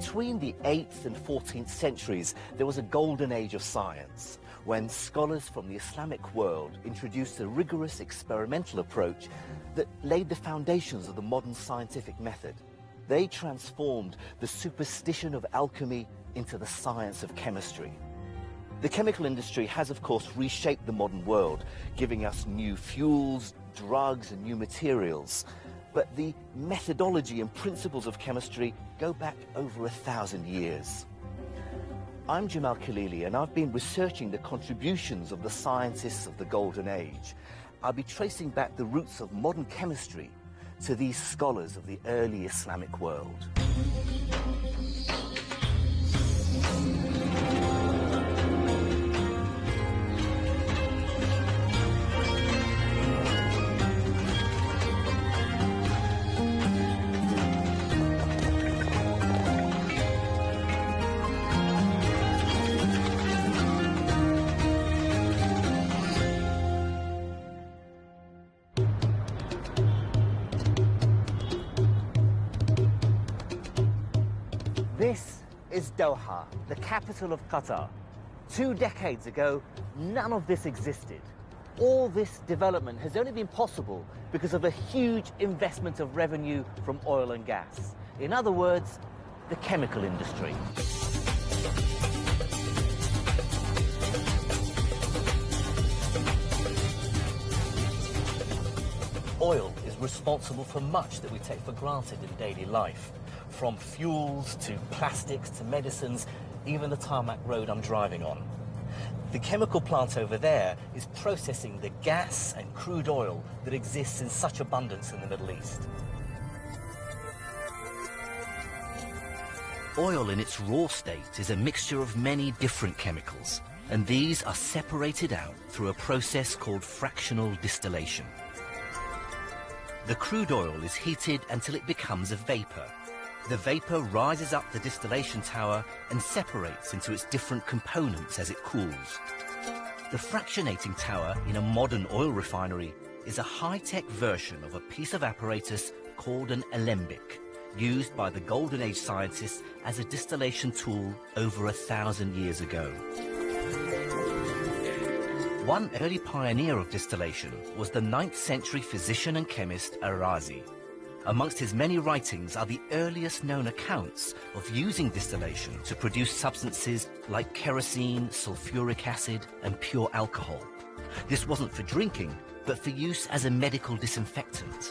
Between the 8th and 14th centuries, there was a golden age of science, when scholars from the Islamic world introduced a rigorous experimental approach that laid the foundations of the modern scientific method. They transformed the superstition of alchemy into the science of chemistry. The chemical industry has, of course, reshaped the modern world, giving us new fuels, drugs, and new materials. But the methodology and principles of chemistry go back over 1,000 years. I'm Jamal Khalili, and I've been researching the contributions of the scientists of the Golden Age. I'll be tracing back the roots of modern chemistry to these scholars of the early Islamic world. This is Doha, the capital of Qatar. 2 decades ago, none of this existed. All this development has only been possible because of a huge investment of revenue from oil and gas. In other words, the chemical industry. Oil is responsible for much that we take for granted in daily life. From fuels to plastics to medicines, even the tarmac road I'm driving on. The chemical plant over there is processing the gas and crude oil that exists in such abundance in the Middle East. Oil in its raw state is a mixture of many different chemicals, and these are separated out through a process called fractional distillation. The crude oil is heated until it becomes a vapor. The vapor rises up the distillation tower and separates into its different components as it cools. The fractionating tower in a modern oil refinery is a high-tech version of a piece of apparatus called an alembic, used by the Golden Age scientists as a distillation tool over 1,000 years ago. One early pioneer of distillation was the 9th century physician and chemist Arazi. Amongst his many writings are the earliest known accounts of using distillation to produce substances like kerosene, sulfuric acid, and pure alcohol. This wasn't for drinking, but for use as a medical disinfectant.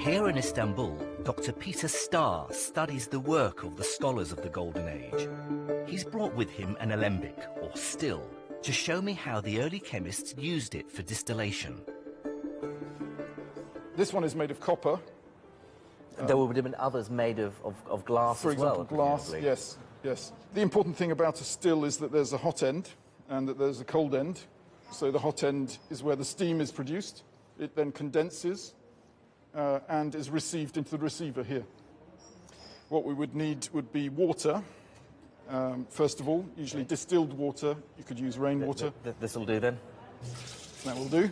Here in Istanbul, Dr. Peter Starr studies the work of the scholars of the Golden Age. He's brought with him an alembic, or still, to show me how the early chemists used it for distillation. This one is made of copper. There would have been others made of glass for as well. For example, glass, yes, yes. The important thing about a still is that there's a hot end and that there's a cold end. So the hot end is where the steam is produced. It then condenses and is received into the receiver here. What we would need would be water. First of all, usually distilled water. You could use rainwater. This will do then? That will do.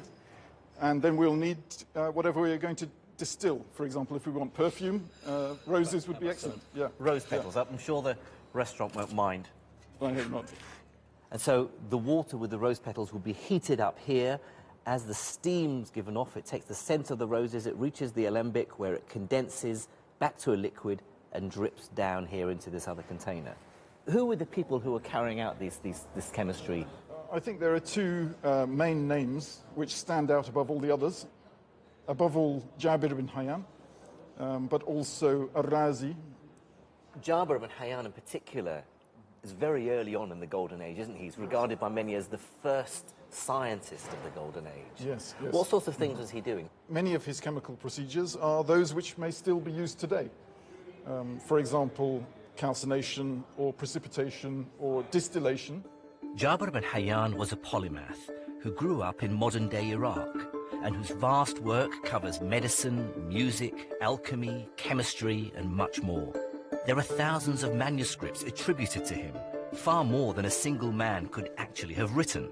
And then we'll need whatever we're going to distill. For example, if we want perfume, roses would be excellent. Yeah. Rose petals. Yeah. I'm sure the restaurant won't mind. I hope not. And so the water with the rose petals will be heated up here. As the steam's given off, it takes the scent of the roses, it reaches the alembic where it condenses back to a liquid and drips down here into this other container. Who were the people who were carrying out this chemistry? I think there are 2 main names which stand out above all the others. Above all, Jabir bin Hayyan, but also Arazi. Jabir bin Hayyan in particular is very early on in the Golden Age, isn't he? He's regarded by many as the first scientist of the Golden Age. Yes, yes. What sorts of things was he doing? Many of his chemical procedures are those which may still be used today. For example, calcination or precipitation or distillation. Jabir bin Hayyan was a polymath who grew up in modern-day Iraq and whose vast work covers medicine, music, alchemy, chemistry, and much more. There are thousands of manuscripts attributed to him, far more than a single man could actually have written.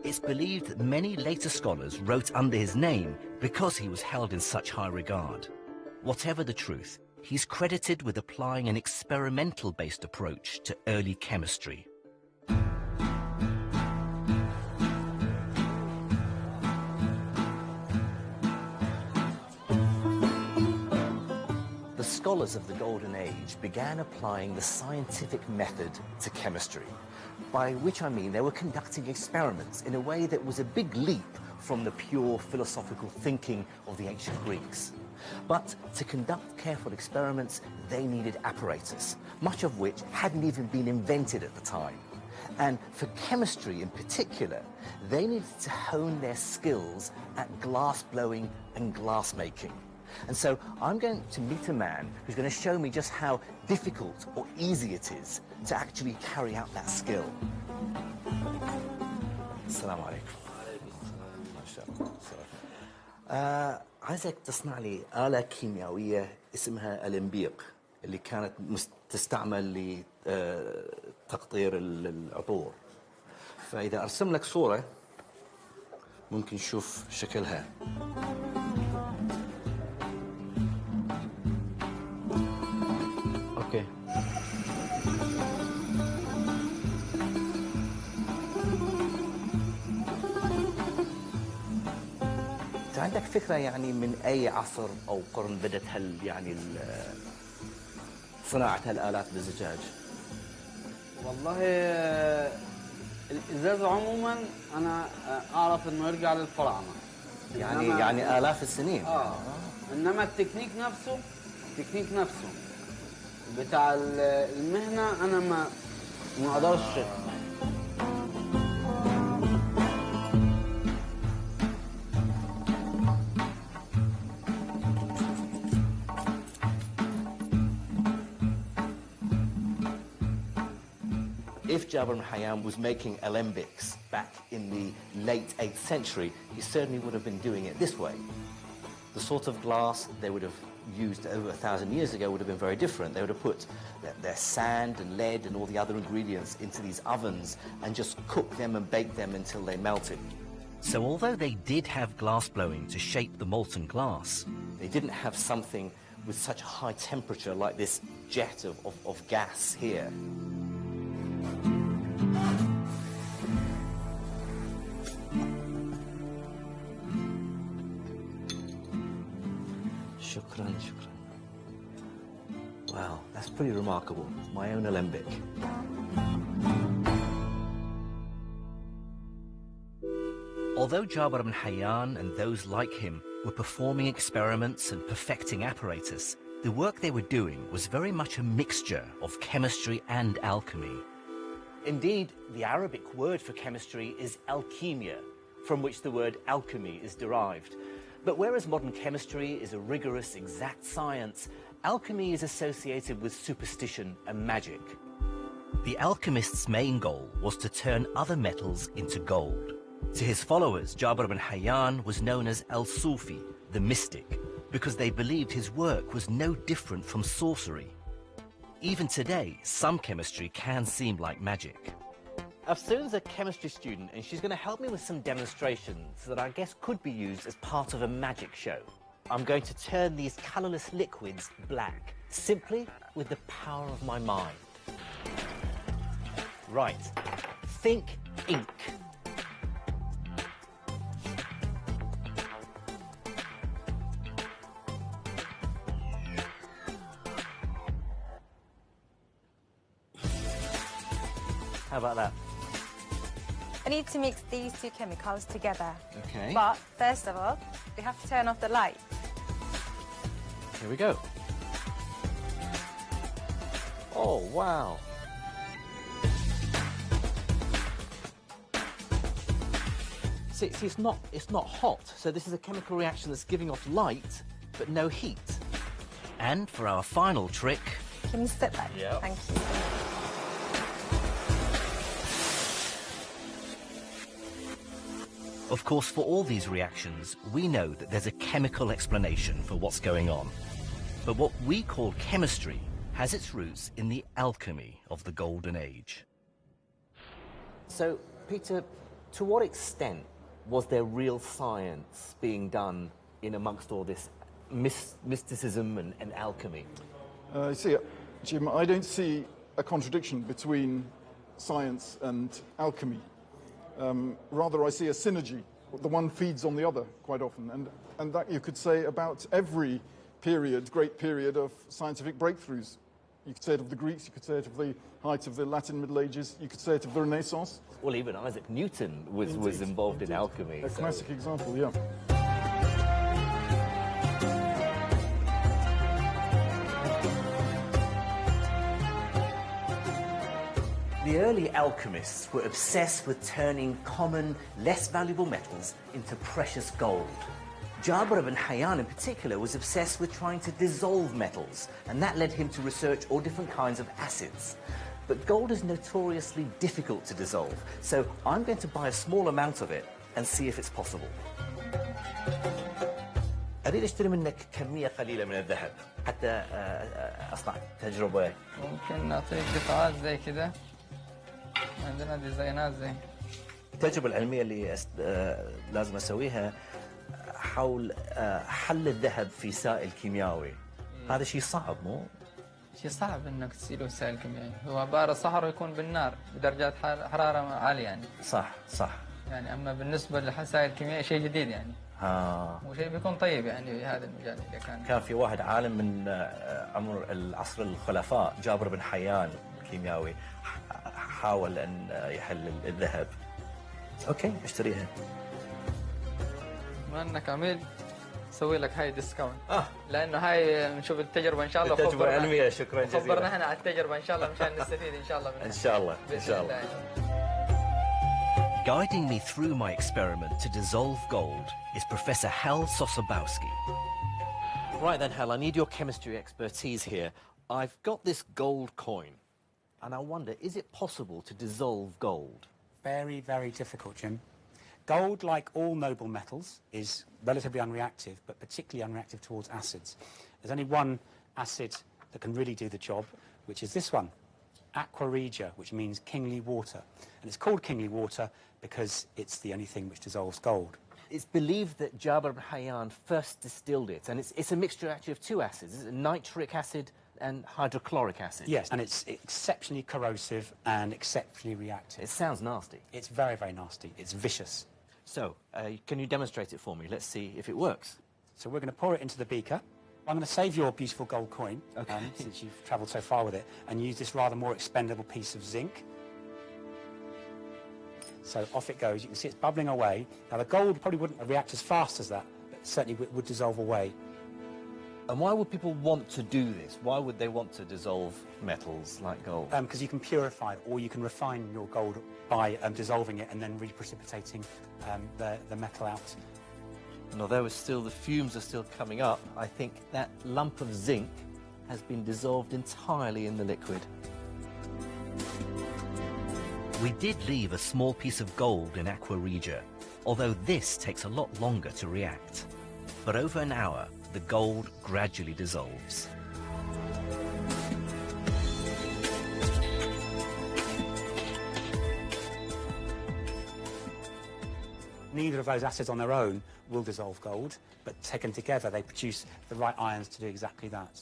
It's believed that many later scholars wrote under his name because he was held in such high regard. Whatever the truth, he's credited with applying an experimental-based approach to early chemistry. The scholars of the Golden Age began applying the scientific method to chemistry, by which I mean they were conducting experiments in a way that was a big leap from the pure philosophical thinking of the ancient Greeks. But to conduct careful experiments, they needed apparatus, much of which hadn't even been invented at the time. And for chemistry in particular, they needed to hone their skills at glass blowing and glass making. And so I'm going to meet a man who's going to show me just how difficult or easy it is to actually carry out that skill. Assalamu alaikum. ما شاء الله. عايزك تصنع لي آلة كيميائية اسمها الإمبيق اللي كانت تستعمل لتقطير العطور. فإذا أرسم لك صورة ممكن نشوف شكلها. اوكي. انت عندك فكرة يعني من اي عصر او قرن بدت صناعة هالآلات بالزجاج؟ والله الازاز عموما انا اعرف انه يرجع للفراعنة. يعني آلاف السنين. انما التكنيك نفسه بتاع المهنة أنا ما أقدرش. If Jabir ibn Hayyan was making alembics back in the late 8th century, he certainly would have been doing it this way. The sort of glass they would have used over 1,000 years ago would have been very different. They would have put their sand and lead and all the other ingredients into these ovens and just cooked them and baked them until they melted. So although they did have glass blowing to shape the molten glass, they didn't have something with such a high temperature like this jet of gas here. Shukran. Wow, that's pretty remarkable. My own alembic. Although Jabir ibn Hayyan and those like him were performing experiments and perfecting apparatus, the work they were doing was very much a mixture of chemistry and alchemy. Indeed, the Arabic word for chemistry is alchemia, from which the word alchemy is derived. But whereas modern chemistry is a rigorous, exact science, alchemy is associated with superstition and magic. The alchemist's main goal was to turn other metals into gold. To his followers, Jabir ibn Hayyan was known as al-Sufi, the mystic, because they believed his work was no different from sorcery. Even today, some chemistry can seem like magic. Afsoon's a chemistry student, and she's going to help me with some demonstrations that I guess could be used as part of a magic show. I'm going to turn these colourless liquids black, simply with the power of my mind. Right. Think ink. How about that? I need to mix these two chemicals together. Okay. But first of all, we have to turn off the light. Here we go. Oh, wow. See, it's not hot, so this is a chemical reaction that's giving off light, but no heat. And for our final trick... Can you step back? Yeah. Thank you. Of course, for all these reactions, we know that there's a chemical explanation for what's going on. But what we call chemistry has its roots in the alchemy of the Golden Age. So, Peter, to what extent was there real science being done in amongst all this mysticism and alchemy? You see, Jim, I don't see a contradiction between science and alchemy. Rather, I see a synergy. The one feeds on the other quite often. And that you could say about every period, great period of scientific breakthroughs. You could say it of the Greeks, you could say it of the height of the Latin Middle Ages, you could say it of the Renaissance. Well, even Isaac Newton was involved in alchemy. A classic example, yeah. The early alchemists were obsessed with turning common, less valuable metals into precious gold. Jabir ibn Hayyan in particular was obsessed with trying to dissolve metals, and that led him to research all different kinds of acids. But gold is notoriously difficult to dissolve, so I'm going to buy a small amount of it and see if it's possible. أريد أشتري منك كمية قليلة من الذهب حتى أصنع تجربة. ممكن نعطيك قطعات زي كذا. عندنا ديزاينات زي. التجربة العلمية اللي لازم أسويها حول حل الذهب في سائل كيميائي. هذا شيء صعب مو؟ شيء صعب انك تسيله سائل كيميائي، هو عبارة صهره يكون بالنار بدرجات حرارة عالية يعني. صح. يعني اما بالنسبة للسائل الكيميائي شيء جديد يعني. وشيء بيكون طيب يعني في هذا المجال اذا كان في واحد عالم من عمر العصر الخلفاء جابر بن حيان كيميائي حاول ان يحل الذهب. اوكي اشتريها. بما انك عميل نسوي لك هاي ديسكاونت لانه هاي بنشوف التجربه ان شاء الله. التجربه العلميه. شكرا جزيلا. خبرنا احنا على التجربه ان شاء الله مشان نستفيد ان شاء الله منها. ان شاء الله. Guiding me through my experiment to dissolve gold is Professor Hal Sosabowski. Right then, Hal, I need your chemistry expertise here. I've got this gold coin, and I wonder, is it possible to dissolve gold? Very, very difficult, Jim. Gold, like all noble metals, is relatively unreactive, but particularly unreactive towards acids. There's only one acid that can really do the job, which is this one, aqua regia, which means kingly water. And it's called kingly water because it's the only thing which dissolves gold. It's believed that Jabir ibn Hayyan first distilled it, and it's a mixture actually of two acids. It's nitric acid and hydrochloric acid. Yes, and it's exceptionally corrosive and exceptionally reactive. It sounds nasty. It's very, very nasty. It's vicious. So, can you demonstrate it for me? Let's see if it works. So we're going to pour it into the beaker. I'm going to save your beautiful gold coin, since you've travelled so far with it, and use this rather more expendable piece of zinc. So off it goes. You can see it's bubbling away. Now, the gold probably wouldn't react as fast as that, but certainly would dissolve away. And why would people want to do this? Why would they want to dissolve metals like gold? Because you can purify it, or you can refine your gold by dissolving it and then reprecipitating the metal out. And although the fumes are still coming up, I think that lump of zinc has been dissolved entirely in the liquid. We did leave a small piece of gold in aqua regia, although this takes a lot longer to react. But over an hour, the gold gradually dissolves. Neither of those acids on their own will dissolve gold, but taken together they produce the right ions to do exactly that.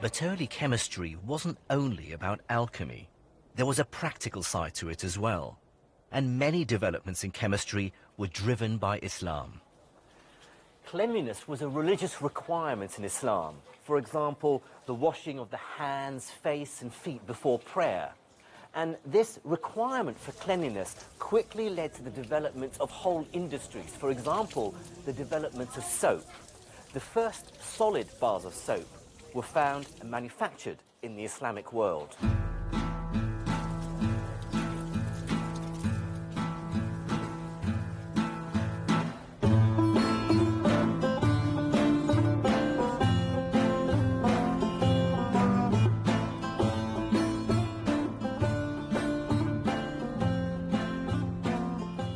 But early chemistry wasn't only about alchemy. There was a practical side to it as well. And many developments in chemistry were driven by Islam. Cleanliness was a religious requirement in Islam. For example, the washing of the hands, face and feet before prayer. And this requirement for cleanliness quickly led to the development of whole industries. For example, the development of soap. The first solid bars of soap were found and manufactured in the Islamic world.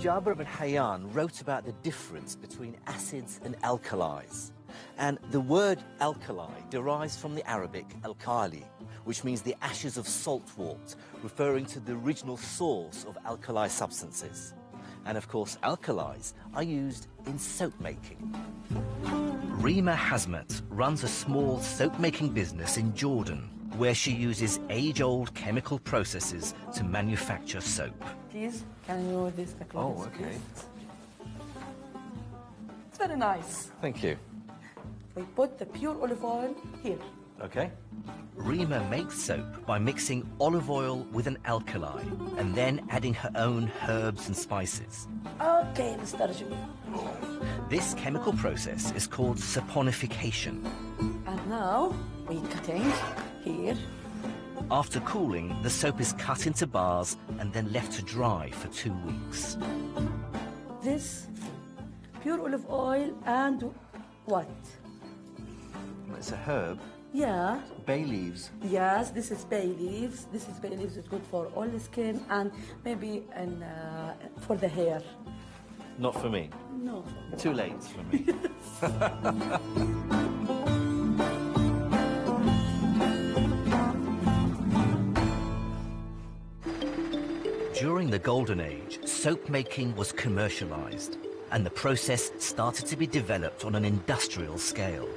Jabir ibn Hayyan wrote about the difference between acids and alkalis. And the word alkali derives from the Arabic alkali, which means the ashes of salt wort, referring to the original source of alkali substances. And of course, alkalis are used in soap making. Rima Hazmat runs a small soap-making business in Jordan, where she uses age-old chemical processes to manufacture soap. Please, can you this the clothes? Oh, okay. Please? It's very nice. Thank you. We put the pure olive oil here. Okay. Rima makes soap by mixing olive oil with an alkali and then adding her own herbs and spices. Okay, Mr. Jabir. This chemical process is called saponification. And now we cutting here. After cooling, the soap is cut into bars and then left to dry for 2 weeks. This pure olive oil and what? It's a herb. Yeah. Bay leaves. Yes, this is bay leaves. This is bay leaves. It's good for all the skin and maybe for the hair. Not for me. No. Too late for me. During the Golden Age, soap making was commercialized, and the process started to be developed on an industrial scale.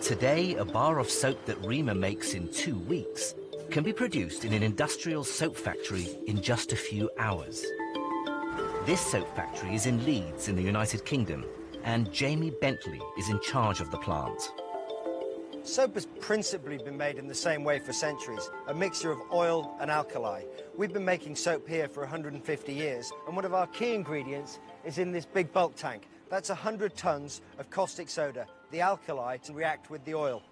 Today, a bar of soap that Rima makes in 2 weeks can be produced in an industrial soap factory in just a few hours. This soap factory is in Leeds in the United Kingdom, and Jamie Bentley is in charge of the plant. Soap has principally been made in the same way for centuries, a mixture of oil and alkali. We've been making soap here for 150 years, and one of our key ingredients is in this big bulk tank. That's 100 tons of caustic soda, the alkali, to react with the oil.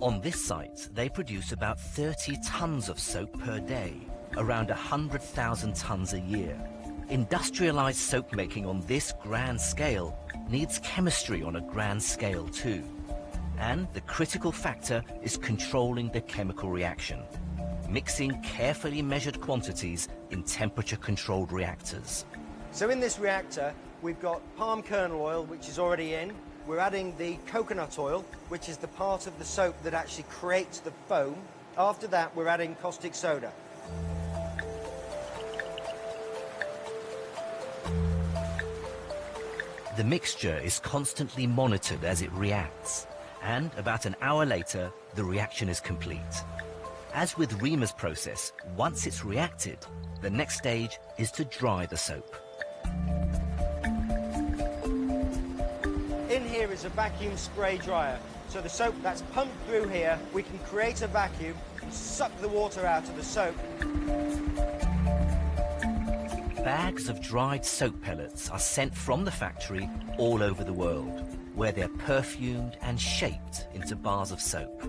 On this site, they produce about 30 tons of soap per day, around 100,000 tons a year. Industrialized soap making on this grand scale needs chemistry on a grand scale too. And the critical factor is controlling the chemical reaction, mixing carefully measured quantities in temperature-controlled reactors. So in this reactor, we've got palm kernel oil, which is already in. We're adding the coconut oil, which is the part of the soap that actually creates the foam. After that, we're adding caustic soda. The mixture is constantly monitored as it reacts, and about an hour later, the reaction is complete. As with Rima's process, once it's reacted, the next stage is to dry the soap. In here is a vacuum spray dryer. So the soap that's pumped through here, we can create a vacuum, suck the water out of the soap. Bags of dried soap pellets are sent from the factory all over the world, where they're perfumed and shaped into bars of soap.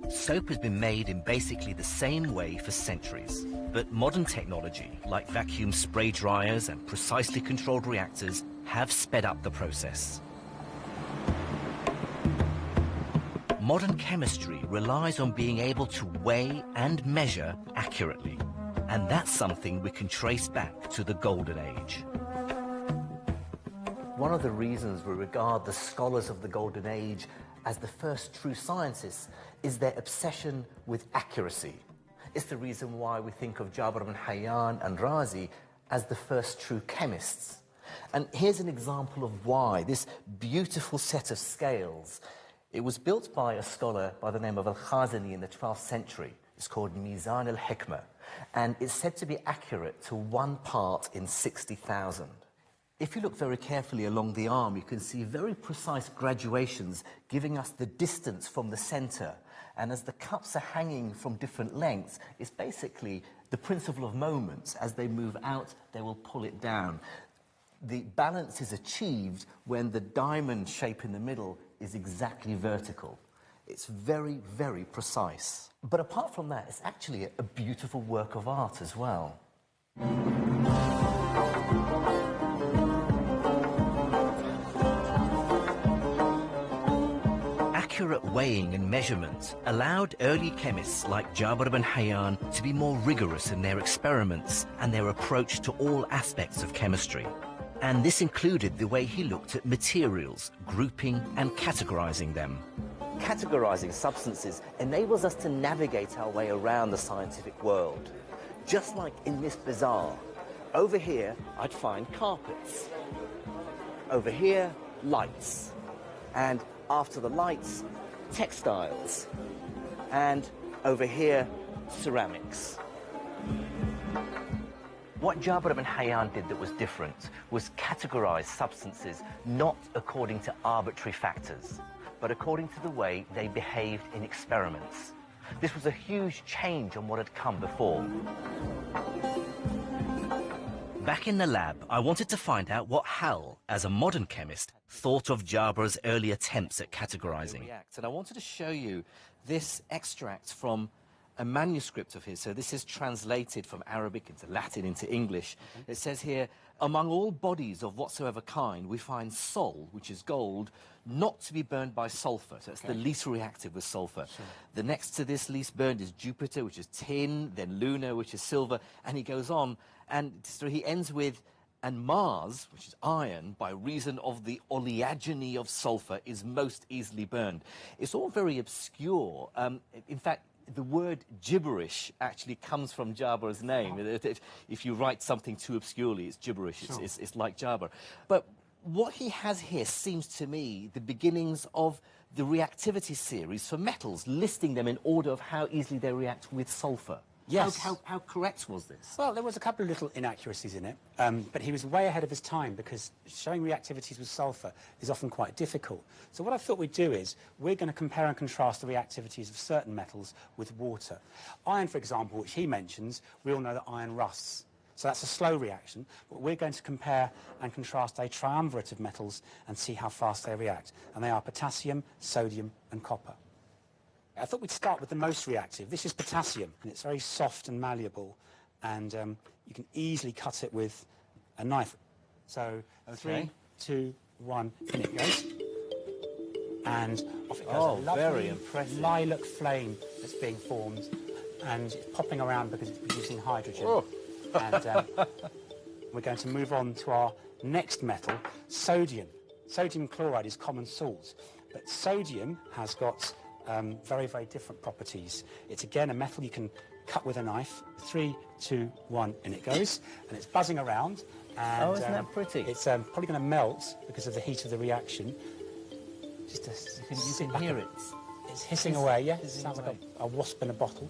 Soap has been made in basically the same way for centuries, but modern technology, like vacuum spray dryers and precisely controlled reactors, have sped up the process. Modern chemistry relies on being able to weigh and measure accurately. And that's something we can trace back to the Golden Age. One of the reasons we regard the scholars of the Golden Age as the first true scientists is their obsession with accuracy. It's the reason why we think of Jabir ibn Hayyan and Razi as the first true chemists. And here's an example of why. This beautiful set of scales, it was built by a scholar by the name of Al-Khazani in the 12th century. It's called Mizan al-Hikmah, and it's said to be accurate to 1 part in 60,000. If you look very carefully along the arm, you can see very precise graduations giving us the distance from the center. And as the cups are hanging from different lengths, it's basically the principle of moments. As they move out, they will pull it down. The balance is achieved when the diamond shape in the middle is exactly vertical. It's very, very precise. But apart from that, it's actually a beautiful work of art as well. accurate weighing and measurement allowed early chemists like Jabir ibn Hayyan to be more rigorous in their experiments and their approach to all aspects of chemistry. And this included the way he looked at materials, grouping and categorizing them. Categorizing substances enables us to navigate our way around the scientific world. Just like in this bazaar, over here I'd find carpets. Over here, lights. And after the lights, textiles. And over here, ceramics. What Jabir ibn Hayyan did that was different was categorize substances not according to arbitrary factors, but according to the way they behaved in experiments. This was a huge change on what had come before. Back in the lab, I wanted to find out what Hal, as a modern chemist, thought of Jabir's early attempts at categorizing. And I wanted to show you this extract from a manuscript of his. So this is translated from Arabic into Latin into English. It says here, among all bodies of whatsoever kind, we find sol, which is gold, not to be burned by sulfur. So it's the least reactive with sulfur. Sure. The next to this least burned is Jupiter, which is tin, then Luna, which is silver, and he goes on. And so he ends with, and Mars, which is iron, by reason of the oleaginy of sulfur, is most easily burned. It's all very obscure. In fact, the word gibberish actually comes from Jabir's name. If you write something too obscurely, it's gibberish. Sure. It's like Jabir. But what he has here seems to me the beginnings of the reactivity series for metals, listing them in order of how easily they react with sulfur. Yes. How correct was this? Well, there was a couple of little inaccuracies in it, but he was way ahead of his time because showing reactivities with sulfur is often quite difficult. So what I thought we'd do is we're going to compare and contrast the reactivities of certain metals with water. Iron, for example, which he mentions, we all know that iron rusts. So that's a slow reaction, but we're going to compare and contrast a triumvirate of metals and see how fast they react. And they are potassium, sodium, and copper. I thought we'd start with the most reactive. This is potassium, and it's very soft and malleable, and you can easily cut it with a knife. So 3, 2, 1, in it goes. And off it goes. Oh, a lovely very impressive. lilac flame that's being formed, and it's popping around because it's producing hydrogen. Oh. And we're going to move on to our next metal, sodium. Sodium chloride is common salt, but sodium has got very, very different properties. It's, again, a metal you can cut with a knife. 3, 2, 1, and it goes. And it's buzzing around. And, oh, isn't that pretty? It's probably going to melt because of the heat of the reaction. Just you can hear it. It's hissing away, yeah? It sounds like a wasp in a bottle.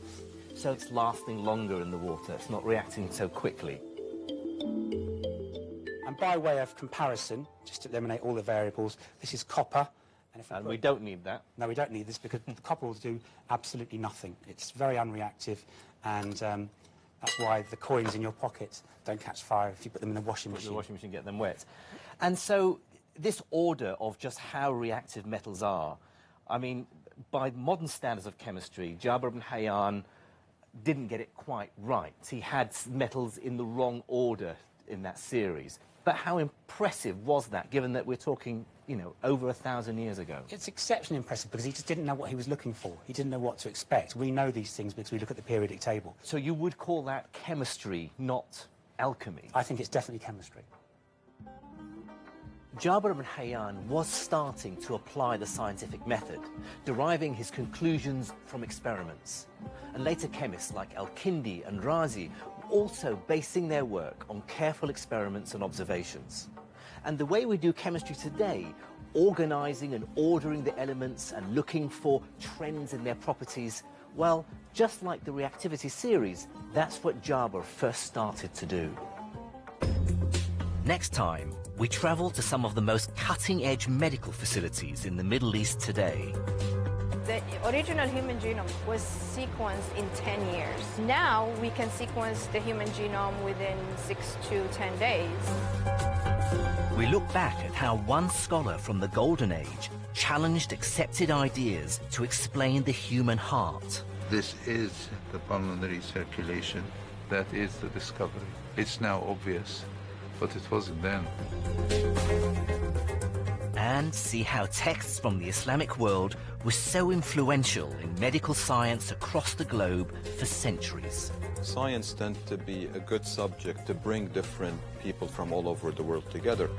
So it's lasting longer in the water. It's not reacting so quickly. And by way of comparison, just to eliminate all the variables, this is copper. And we don't need that. No, we don't need this because the copper will do absolutely nothing. It's very unreactive, and that's why the coins in your pocket don't catch fire if you put them in the washing machine. The washing machine, get them wet. And so this order of just how reactive metals are, I mean, by modern standards of chemistry, Jabir ibn Hayyan didn't get it quite right. He had metals in the wrong order in that series. But how impressive was that, given that we're talking, you know, over 1,000 years ago? It's exceptionally impressive because he just didn't know what he was looking for. He didn't know what to expect. We know these things because we look at the periodic table. So you would call that chemistry, not alchemy? I think it's definitely chemistry. Jabir ibn Hayyan was starting to apply the scientific method, deriving his conclusions from experiments. And later chemists like Al-Kindi and Razi also basing their work on careful experiments and observations. And the way we do chemistry today, organizing and ordering the elements and looking for trends in their properties, well, just like the reactivity series, that's what Jabir first started to do. Next time, we travel to some of the most cutting-edge medical facilities in the Middle East today. The original human genome was sequenced in 10 years. Now we can sequence the human genome within 6 to 10 days. We look back at how one scholar from the Golden Age challenged accepted ideas to explain the human heart. This is the pulmonary circulation. That is the discovery. It's now obvious, but it wasn't then. and see how texts from the Islamic world were so influential in medical science across the globe for centuries. Science tends to be a good subject to bring different people from all over the world together.